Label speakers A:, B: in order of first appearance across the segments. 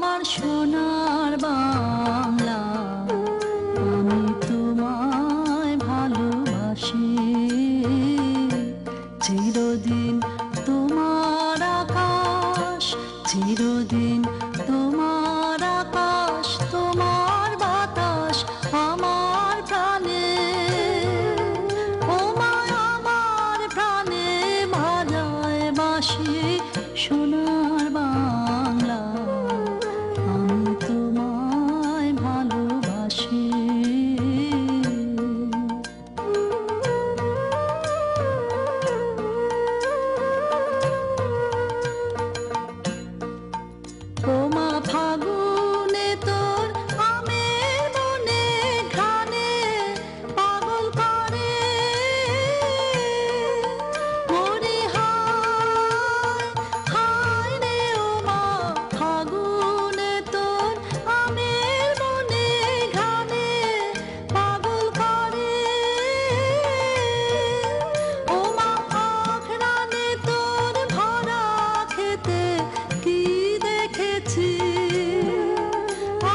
A: আমার সোনার বাংলা, আমি তোমায় ভালোবাসি। চিরদিন তোমার আকাশ, চিরদিন তোমার আকাশ, তোমার বাতাস আমার প্রাণে, ও মা আমার প্রাণে বাজায় বাঁশি। সোনার বাংলা, আমি তোমায় ভালোবাসি। ও মা ফাগুনে তোর আমের বনে ঘ্রাণে পাগল করে মরি, হায় হায় রে। ও মা ফাগুনে তোর আমের বনে ঘ্রাণে পাগল করে, ও মা আঘ্রাণে তোর ভরা খেতে কি দেখেছি,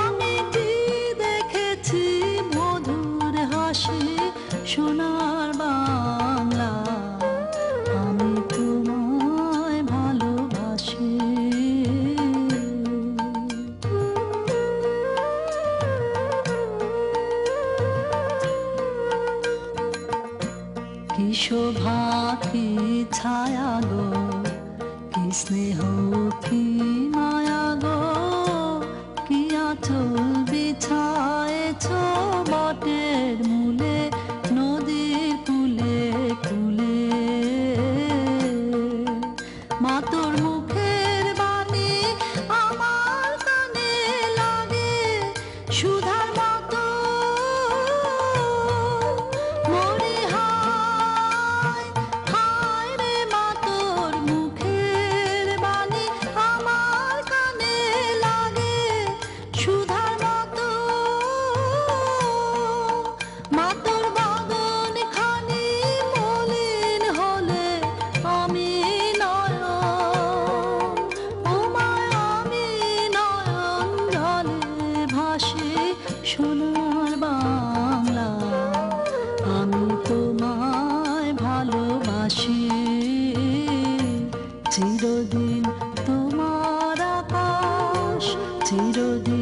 A: আমি কি দেখেছি মধুর হাসি। সোনার বাংলা, আমি তোমায় ভালোবাসি। কি শোভা কি ছায়া গো, কি স্নেহ কি মায়া গো, কি আঁচল বিছায়েছ বটের মূলে নদীর কূলে কূলে। মা তোর মুখের বাণী আমার কানে লাগে সুধার মতো, মরি হায় হায় রে। মা তোর মুখের বাণী আমার কানে লাগে সুধার মতো, মা তোর বাগান খানি মলিন হলে আমি নয়ন, ও মা আমি নয়ন জলে ভাসি। সোনার বাংলা, আমি তোমায় ভালোবাসি। চিরদিন তোমার আকাশ, চিরদিন